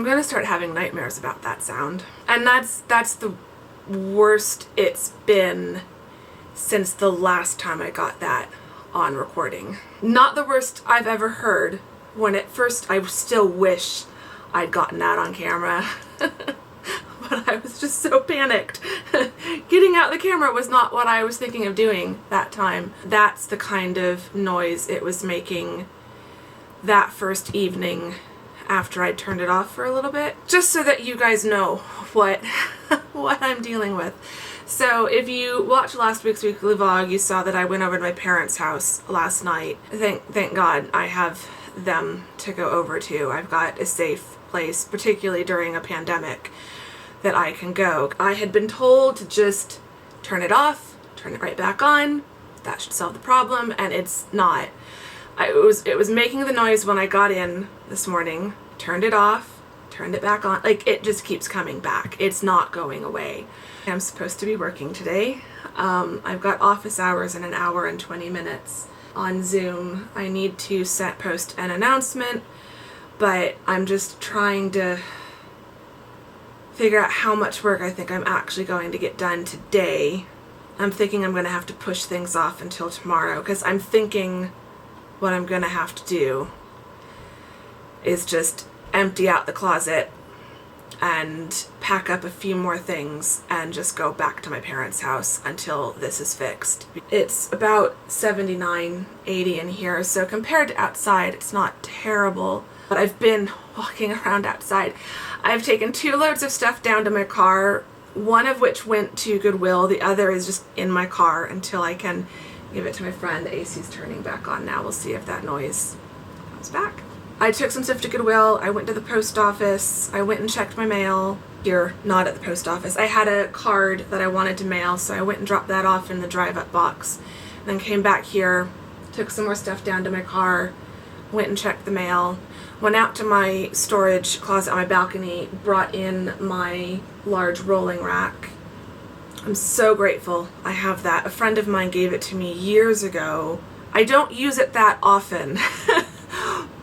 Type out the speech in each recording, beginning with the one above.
I'm gonna start having nightmares about that sound. And that's the worst it's been since the last time I got that on recording. Not the worst I've ever heard. When at first I still wish I'd gotten that on camera. But I was just so panicked. Getting out the camera was not what I was thinking of doing that time. That's the kind of noise it was making that first evening after I turned it off for a little bit. Just so that you guys know what I'm dealing with. So if you watched last week's weekly vlog, you saw that I went over to my parents' house last night. Thank God I have them to go over to. I've got a safe place, particularly during a pandemic, that I can go. I had been told to just turn it off, turn it right back on. That should solve the problem, and it's not. It was making the noise when I got in this morning, turned it off, turned it back on. Like, it just keeps coming back. It's not going away. I'm supposed to be working today. I've got office hours in an hour and 20 minutes on Zoom. I need to post an announcement, but I'm just trying to figure out how much work I think I'm actually going to get done today. I'm thinking I'm going to have to push things off until tomorrow, because I'm thinking what I'm going to have to do is just empty out the closet and pack up a few more things and just go back to my parents' house until this is fixed. It's about 79, 80 in here, so compared to outside, it's not terrible. But I've been walking around outside. I've taken 2 loads of stuff down to my car, one of which went to Goodwill. The other is just in my car until I can give it to my friend. The AC's turning back on now. We'll see if that noise comes back. I took some stuff to Goodwill. I went to the post office. I went and checked my mail. Here, not at the post office. I had a card that I wanted to mail, so I went and dropped that off in the drive-up box. Then came back here, took some more stuff down to my car, went and checked the mail, went out to my storage closet on my balcony, brought in my large rolling rack. I'm so grateful I have that. A friend of mine gave it to me years ago. I don't use it that often,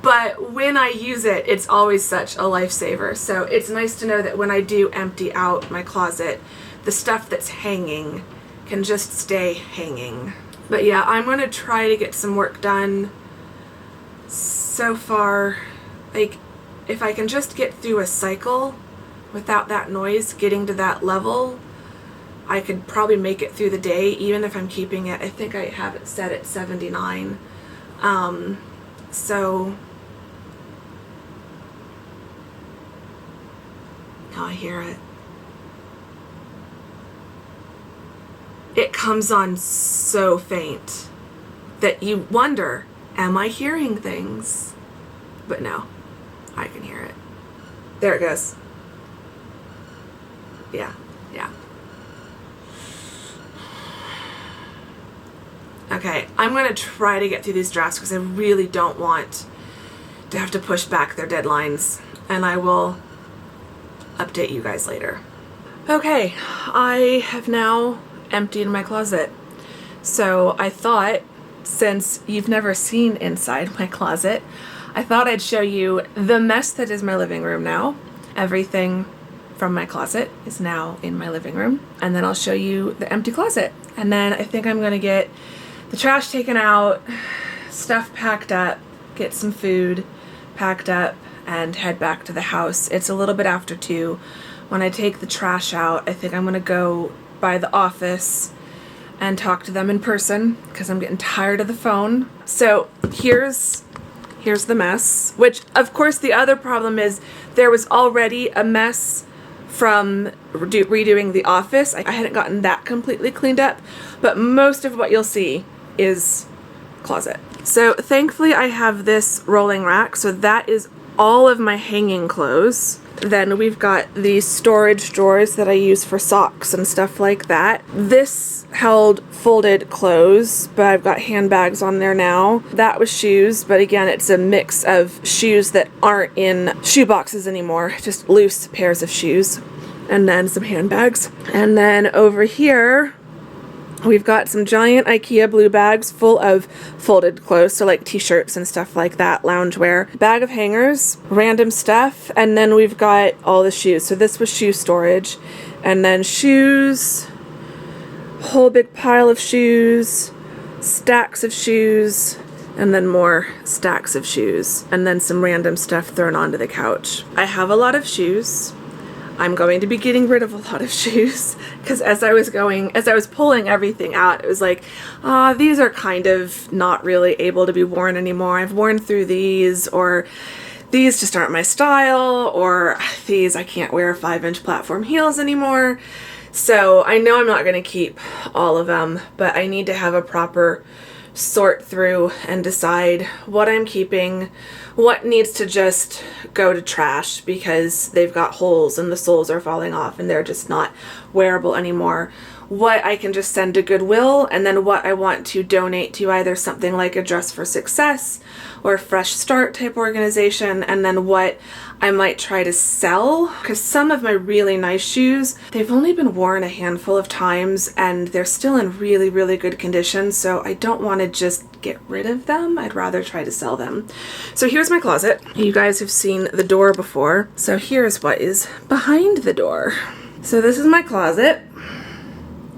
but when I use it, it's always such a lifesaver. So it's nice to know that when I do empty out my closet, the stuff that's hanging can just stay hanging. But yeah, I'm going to try to get some work done. So far, like, if I can just get through a cycle without that noise getting to that level, I could probably make it through the day, even if I'm keeping it. I think I have it set at 79. So now I hear it. It comes on so faint that you wonder, am I hearing things? But no, I can hear it. There it goes. Yeah. Okay, I'm going to try to get through these drafts because I really don't want to have to push back their deadlines, and I will update you guys later. Okay, I have now emptied my closet. So I thought, since you've never seen inside my closet, I thought I'd show you the mess that is my living room now. Everything from my closet is now in my living room. And then I'll show you the empty closet. And then I think I'm going to get the trash taken out, stuff packed up, get some food packed up, and head back to the house. It's a little bit after 2. When I take the trash out, I think I'm going to go by the office and talk to them in person because I'm getting tired of the phone. So here's the mess, which of course the other problem is there was already a mess from redoing the office. I hadn't gotten that completely cleaned up, but most of what you'll see is closet. So thankfully I have this rolling rack, so that is all of my hanging clothes. Then we've got these storage drawers that I use for socks and stuff like that. This held folded clothes, but I've got handbags on there now. That was shoes, but again, it's a mix of shoes that aren't in shoe boxes anymore, just loose pairs of shoes, and then some handbags. And then over here, We've got some giant IKEA blue bags full of folded clothes, so like t-shirts and stuff like that, loungewear. Bag of hangers, random stuff, and then we've got all the shoes. So this was shoe storage, and then shoes, whole big pile of shoes, stacks of shoes, and then more stacks of shoes, and then some random stuff thrown onto the couch. I have a lot of shoes. I'm going to be getting rid of a lot of shoes because as I was pulling everything out, it was like, these are kind of not really able to be worn anymore. I've worn through these, or these just aren't my style, or these I can't wear 5-inch platform heels anymore. So I know I'm not going to keep all of them, but I need to have a proper sort through and decide what I'm keeping, what needs to just go to trash because they've got holes and the soles are falling off and they're just not wearable anymore, what I can just send to Goodwill, and then what I want to donate to either something like a Dress for Success or a Fresh Start type organization, and then what I might try to sell, because some of my really nice shoes, they've only been worn a handful of times and they're still in really, really good condition, so I don't want to just get rid of them. I'd rather try to sell them. So here's my closet. You guys have seen the door before, so here's what is behind the door. So this is my closet.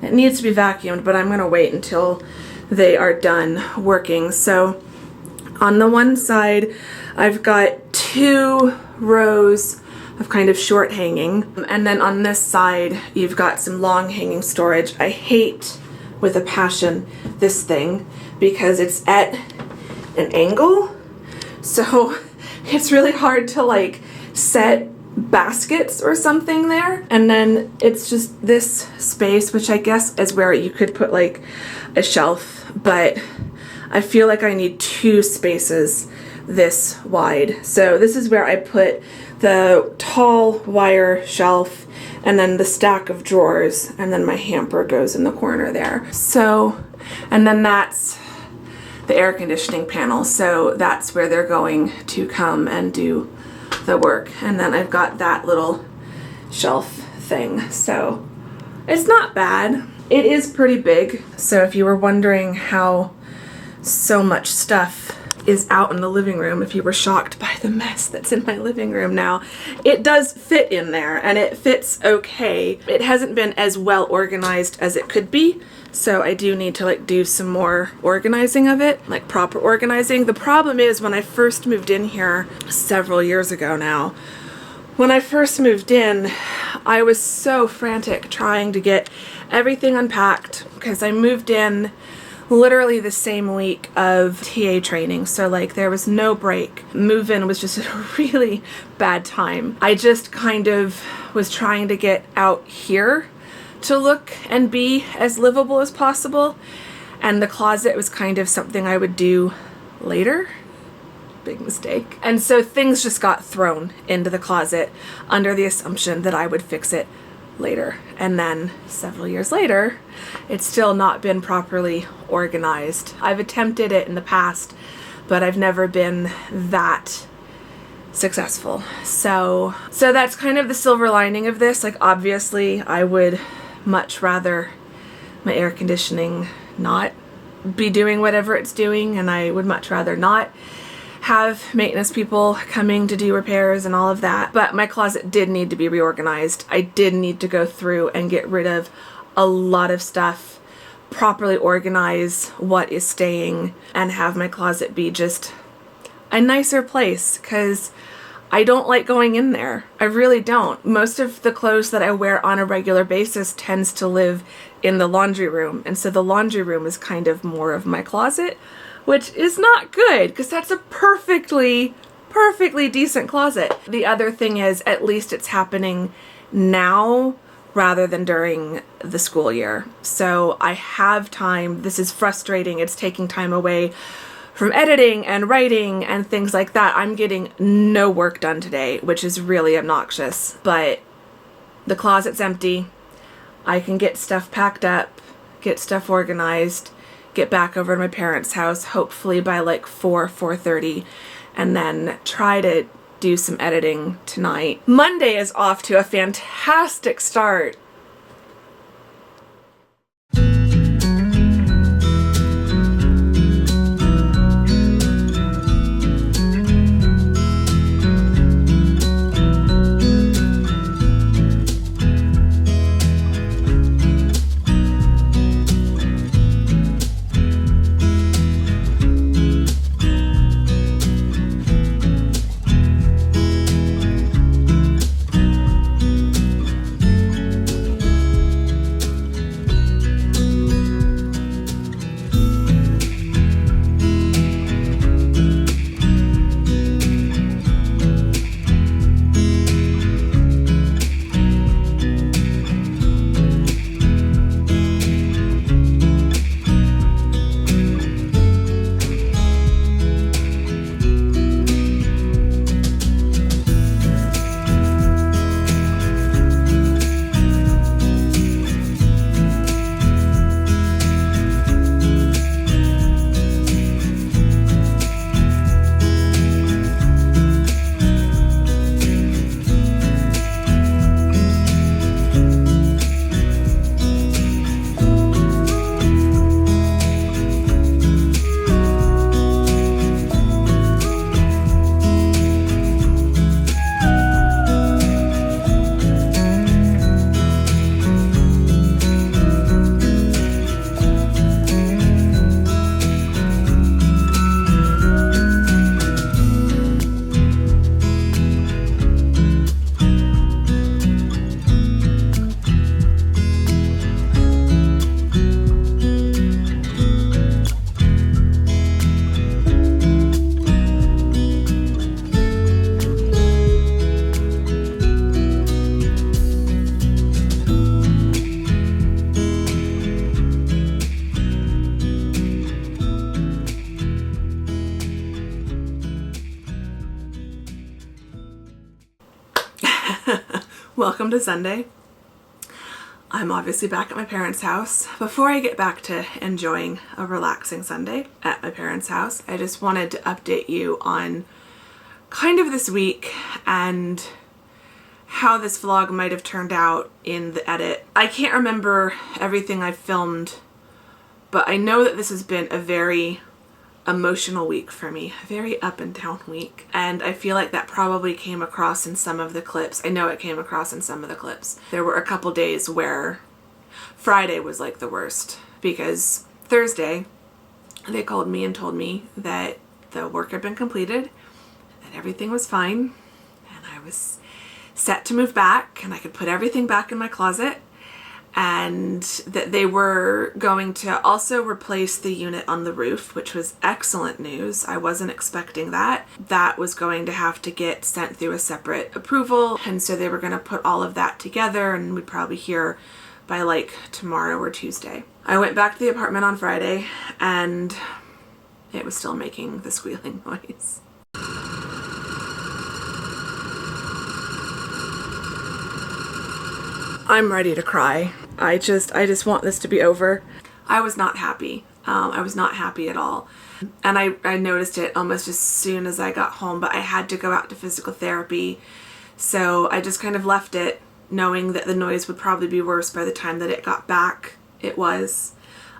It needs to be vacuumed, but I'm going to wait until they are done working. So on the one side, I've got 2 rows of kind of short hanging. And then on this side, you've got some long hanging storage. I hate with a passion this thing because it's at an angle. So it's really hard to like set baskets or something there, and then it's just this space, which I guess is where you could put like a shelf, but I feel like I need 2 spaces this wide. So this is where I put the tall wire shelf and then the stack of drawers, and then my hamper goes in the corner there. So, and then that's the air conditioning panel, so that's where they're going to come and do the work. And then I've got that little shelf thing, so it's not bad. It is pretty big, so if you were wondering how so much stuff is out in the living room, if you were shocked by the mess that's in my living room now, it does fit in there and it fits okay. It hasn't been as well organized as it could be, so I do need to like do some more organizing of it, like proper organizing. The problem is when I first moved in here several years ago now, when I first moved in, I was so frantic trying to get everything unpacked because I moved in literally the same week of TA training, so like there was no break. Move-in was just a really bad time. I just kind of was trying to get out here to look and be as livable as possible, and the closet was kind of something I would do later. Big mistake. And so things just got thrown into the closet under the assumption that I would fix it later. And then several years later, it's still not been properly organized. I've attempted it in the past, but I've never been that successful. So that's kind of the silver lining of this. Like obviously I would much rather my air conditioning not be doing whatever it's doing, and I would much rather not have maintenance people coming to do repairs and all of that. But my closet did need to be reorganized. I did need to go through and get rid of a lot of stuff, properly organize what is staying, and have my closet be just a nicer place, because I don't like going in there. I really don't. Most of the clothes that I wear on a regular basis tends to live in the laundry room, and so the laundry room is kind of more of my closet, which is not good because that's a perfectly decent closet. The other thing is, at least it's happening now rather than during the school year. So I have time. This is frustrating. It's taking time away from editing and writing and things like that. I'm getting no work done today, which is really obnoxious, but the closet's empty. I can get stuff packed up, get stuff organized, get back over to my parents' house, hopefully by like 4:30, and then try to do some editing tonight. Monday is off to a fantastic start. welcome to Sunday. I'm obviously back at my parents' house. Before I get back to enjoying a relaxing Sunday at my parents' house, I just wanted to update you on kind of this week and how this vlog might have turned out in the edit. I can't remember everything I've filmed, but I know that this has been a very emotional week for me, a very up and down week, and I feel like that probably came across in some of the clips. I know it came across in some of the clips. There were a couple days where Friday was like the worst, because Thursday they called me and told me that the work had been completed, that everything was fine, and I was set to move back and I could put everything back in my closet, and that they were going to also replace the unit on the roof, which was excellent news. I wasn't expecting that. That was going to have to get sent through a separate approval, and so they were going to put all of that together, and we'd probably hear by like tomorrow or Tuesday. I went back to the apartment on Friday and it was still making the squealing noise. I'm ready to cry. I just want this to be over. I was not happy. I was not happy at all. And I noticed it almost as soon as I got home, but I had to go out to physical therapy. So I just kind of left it, knowing that the noise would probably be worse by the time that it got back. It was.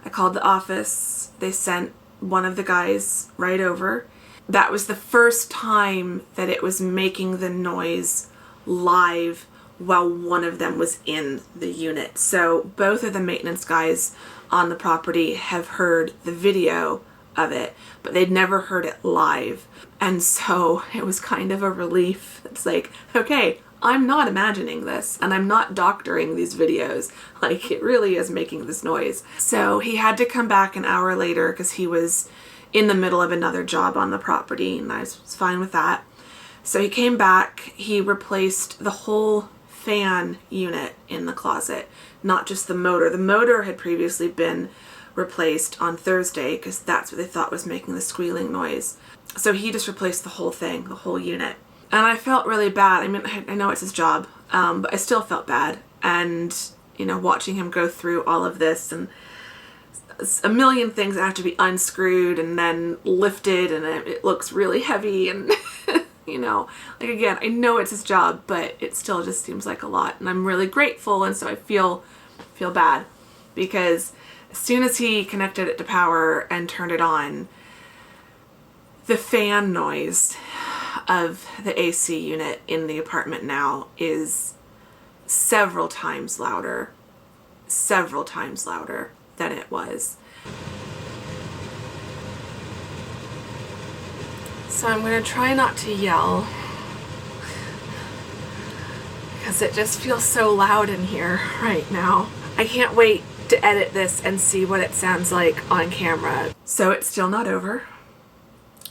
I called the office. They sent one of the guys right over. That was the first time that it was making the noise live while one of them was in the unit. So both of the maintenance guys on the property have heard the video of it, but they'd never heard it live. And so it was kind of a relief. It's like, okay, I'm not imagining this, and I'm not doctoring these videos. Like, it really is making this noise. So he had to come back an hour later because he was in the middle of another job on the property, and I was fine with that. So he came back, he replaced the whole fan unit in the closet, not just the motor. The motor had previously been replaced on Thursday because that's what they thought was making the squealing noise. So he just replaced the whole thing, the whole unit. And I felt really bad. I mean, I know it's his job, but I still felt bad. And, you know, watching him go through all of this and a million things that have to be unscrewed and then lifted, and it looks really heavy, and you know, like, again, I know it's his job, but it still just seems like a lot. And I'm really grateful, and so I feel bad because as soon as he connected it to power and turned it on, the fan noise of the AC unit in the apartment now is several times louder than it was. So I'm going to try not to yell because it just feels so loud in here right now. I can't wait to edit this and see what it sounds like on camera. So it's still not over.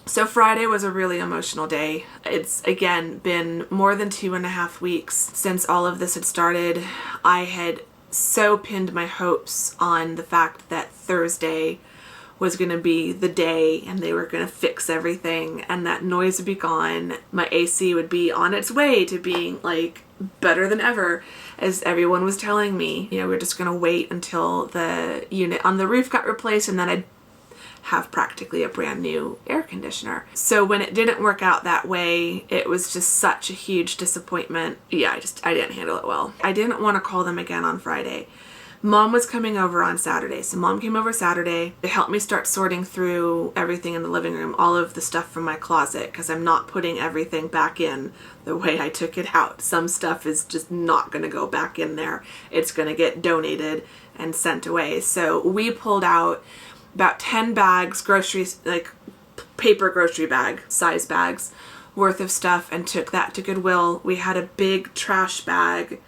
So Friday was a really emotional day. It's, again, been more than 2.5 weeks since all of this had started. I had so pinned my hopes on the fact that Thursday was going to be the day and they were going to fix everything and that noise would be gone. My AC would be on its way to being like better than ever, as everyone was telling me. You know, we're just going to wait until the unit on the roof got replaced and then I'd have practically a brand new air conditioner. So when it didn't work out that way, it was just such a huge disappointment. Yeah, I didn't handle it well. I didn't want to call them again on Friday. Mom was coming over on Saturday. So Mom came over Saturday to help me start sorting through everything in the living room, all of the stuff from my closet, because I'm not putting everything back in the way I took it out. Some stuff is just not going to go back in there. It's going to get donated and sent away. So we pulled out about 10 bags, groceries, like paper grocery bag, size bags worth of stuff, and took that to Goodwill. We had a big trash bag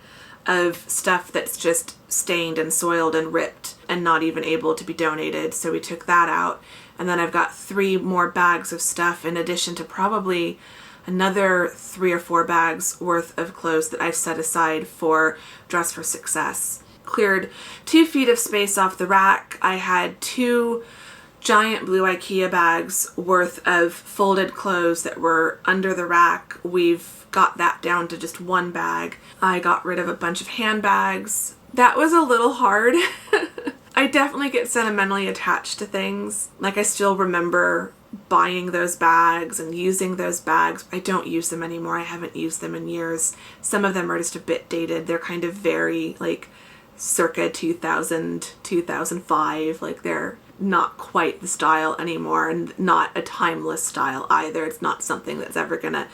of stuff that's just stained and soiled and ripped and not even able to be donated. So we took that out. And then I've got 3 more bags of stuff in addition to probably another 3 or 4 bags worth of clothes that I've set aside for Dress for Success. Cleared 2 feet of space off the rack. I had 2 giant blue IKEA bags worth of folded clothes that were under the rack. We've got that down to just one bag. I got rid of a bunch of handbags. That was a little hard. I definitely get sentimentally attached to things. Like, I still remember buying those bags and using those bags. I don't use them anymore. I haven't used them in years. Some of them are just a bit dated. They're kind of very like circa 2000, 2005. Like, they're not quite the style anymore, and not a timeless style either. It's not something that's ever gonna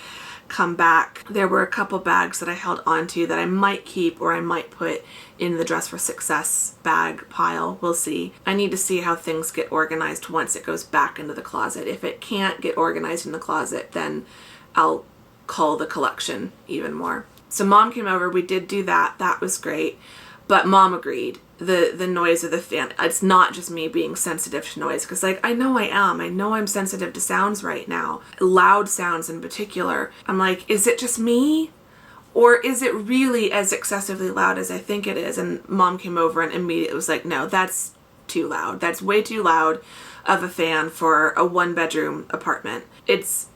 come back. There were a couple bags that I held onto that I might keep or I might put in the Dress for Success bag pile. We'll see. I need to see how things get organized once it goes back into the closet. If it can't get organized in the closet, then I'll cull the collection even more. So Mom came over. We did do that. That was great. But Mom agreed. The noise of the fan, it's not just me being sensitive to noise, because like, I know I am. I know I'm sensitive to sounds right now. Loud sounds in particular. I'm like, is it just me? Or is it really as excessively loud as I think it is? And Mom came over and immediately was like, no, that's too loud. That's way too loud of a fan for a 1-bedroom apartment. It's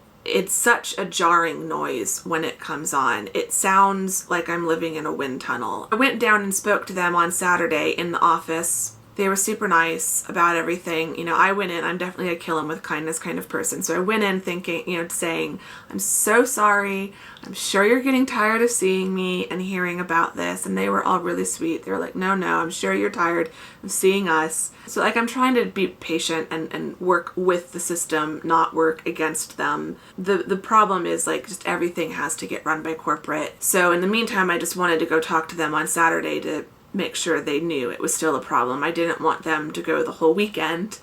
such a jarring noise when it comes on. It sounds like I'm living in a wind tunnel. I went down and spoke to them on Saturday in the office. They were super nice about everything. You know, I went in, I'm definitely a kill 'em with kindness kind of person. So I went in thinking, you know, saying, I'm so sorry. I'm sure you're getting tired of seeing me and hearing about this. And they were all really sweet. They were like, no, I'm sure you're tired of seeing us. So like, I'm trying to be patient and work with the system, not work against them. The problem is like, just everything has to get run by corporate. So in the meantime, I just wanted to go talk to them on Saturday to make sure they knew it was still a problem. I didn't want them to go the whole weekend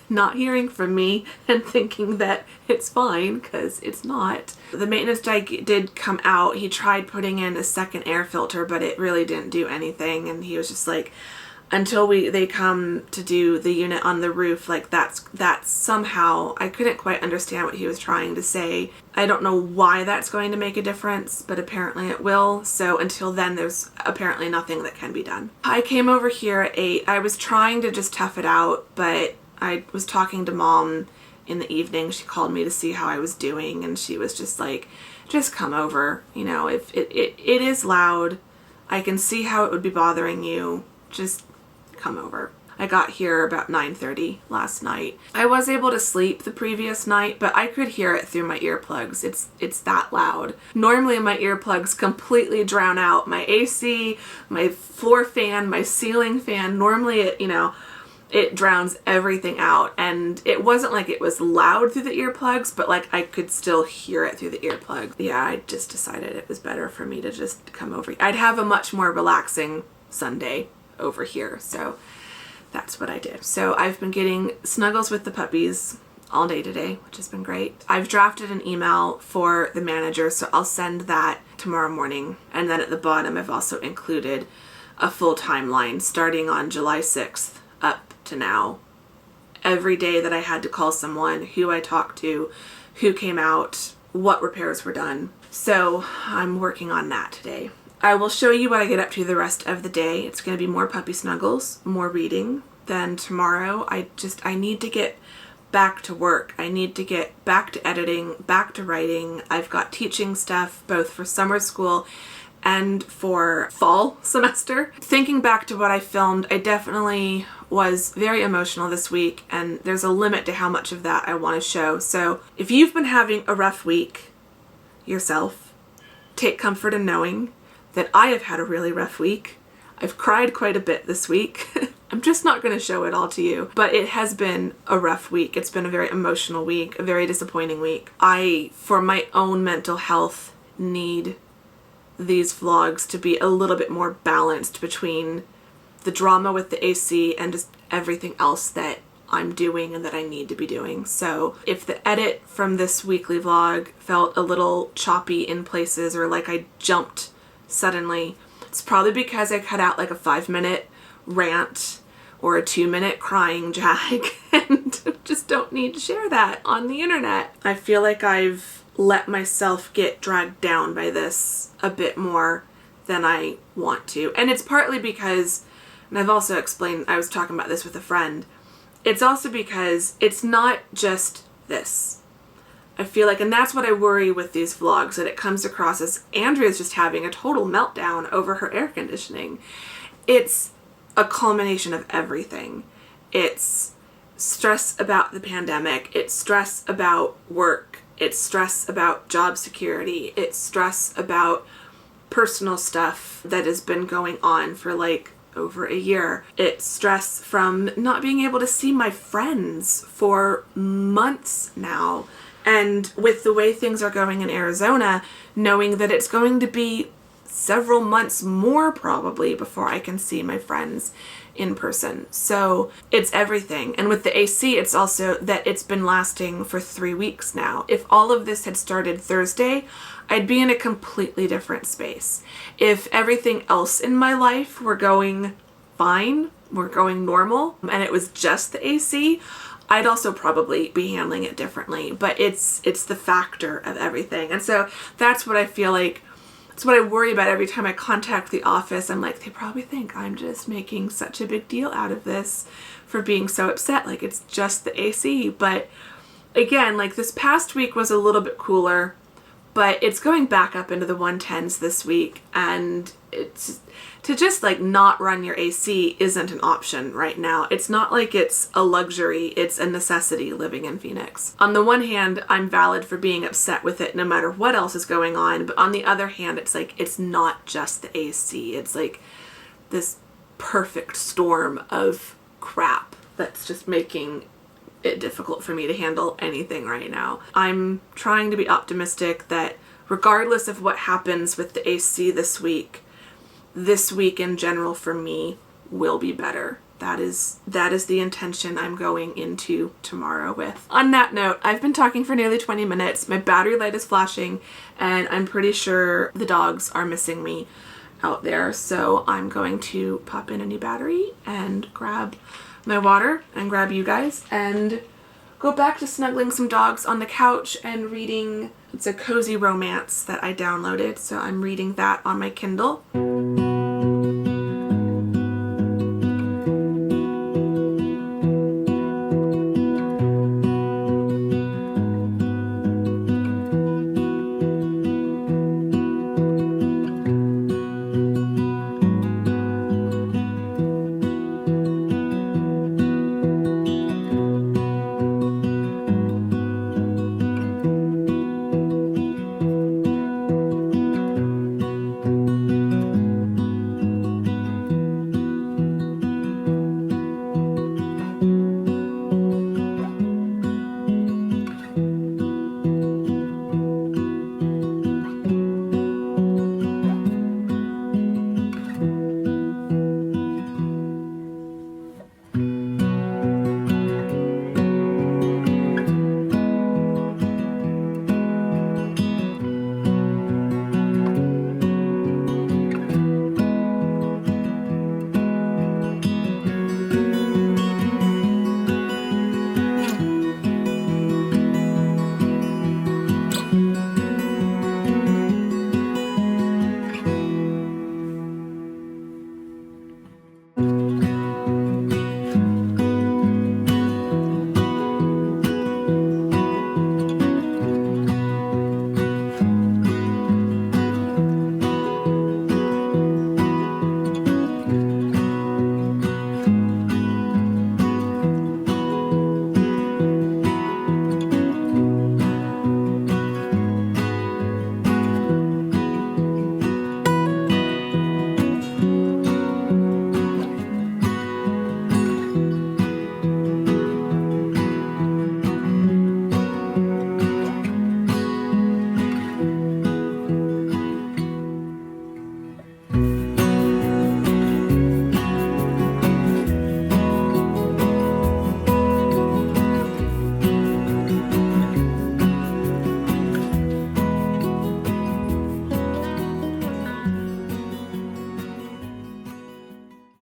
not hearing from me and thinking that it's fine, because it's not. The maintenance guy did come out. He tried putting in a second air filter, but it really didn't do anything. And he was just like, until they come to do the unit on the roof, like that's somehow, I couldn't quite understand what he was trying to say. I don't know why that's going to make a difference, but apparently it will. So until then, there's apparently nothing that can be done. I came over here at 8. I was trying to just tough it out, but I was talking to Mom in the evening. She called me to see how I was doing, and she was just like, just come over. You know, if it is loud, I can see how it would be bothering you. Just come over. I got here about 9:30 last night. I was able to sleep the previous night, but I could hear it through my earplugs. It's that loud. Normally my earplugs completely drown out my AC, my floor fan, my ceiling fan. Normally it drowns everything out, and it wasn't like it was loud through the earplugs, but like I could still hear it through the earplugs. Yeah, I just decided it was better for me to just come over. I'd have a much more relaxing Sunday over here, so that's what I did. So I've been getting snuggles with the puppies all day today, which has been great. I've drafted an email for the manager, so I'll send that tomorrow morning. And then at the bottom, I've also included a full timeline starting on July 6th up to now. Every day that I had to call someone, who I talked to, who came out, what repairs were done. So I'm working on that today. I will show you what I get up to the rest of the day. It's going to be more puppy snuggles, more reading. Then tomorrow, I need to get back to work. I need to get back to editing, back to writing. I've got teaching stuff both for summer school and for fall semester. Thinking back to what I filmed, I definitely was very emotional this week, and there's a limit to how much of that I want to show. So if you've been having a rough week yourself, take comfort in knowing that I have had a really rough week. I've cried quite a bit this week. I'm just not going to show it all to you, but it has been a rough week. It's been a very emotional week, a very disappointing week. I, for my own mental health, need these vlogs to be a little bit more balanced between the drama with the AC and just everything else that I'm doing and that I need to be doing. So if the edit from this weekly vlog felt a little choppy in places, or like I jumped suddenly, it's probably because I cut out like a 5-minute rant or a 2-minute crying jag and just don't need to share that on the internet. I feel like I've let myself get dragged down by this a bit more than I want to. And it's partly because, and I've also explained, I was talking about this with a friend, it's also because it's not just this. I feel like, and that's what I worry with these vlogs, that it comes across as Andrea's just having a total meltdown over her air conditioning. It's a culmination of everything. It's stress about the pandemic. It's stress about work. It's stress about job security. It's stress about personal stuff that has been going on for like over a year. It's stress from not being able to see my friends for months now. And with the way things are going in Arizona, knowing that it's going to be several months more probably before I can see my friends in person. So it's everything. And with the AC, it's also that it's been lasting for 3 weeks now. If all of this had started Thursday, I'd be in a completely different space. If everything else in my life were going fine, were going normal, and it was just the AC, I'd also probably be handling it differently. But it's the factor of everything. And so that's what I feel like, it's what I worry about every time I contact the office. I'm like, they probably think I'm just making such a big deal out of this for being so upset. Like, it's just the AC. But again, like, this past week was a little bit cooler, but it's going back up into the 110s this week. And it's to just like not run your AC isn't an option right now. It's not like it's a luxury, it's a necessity living in Phoenix. On the one hand, I'm valid for being upset with it no matter what else is going on, but on the other hand, it's like, it's not just the AC. It's like this perfect storm of crap that's just making it difficult for me to handle anything right now. I'm trying to be optimistic that regardless of what happens with the AC this week in general for me will be better. That is the intention I'm going into tomorrow with. On that note, I've been talking for nearly 20 minutes. My battery light is flashing, and I'm pretty sure the dogs are missing me out there. So I'm going to pop in a new battery and grab my water and grab you guys and go back to snuggling some dogs on the couch and reading. It's a cozy romance that I downloaded, so I'm reading that on my Kindle.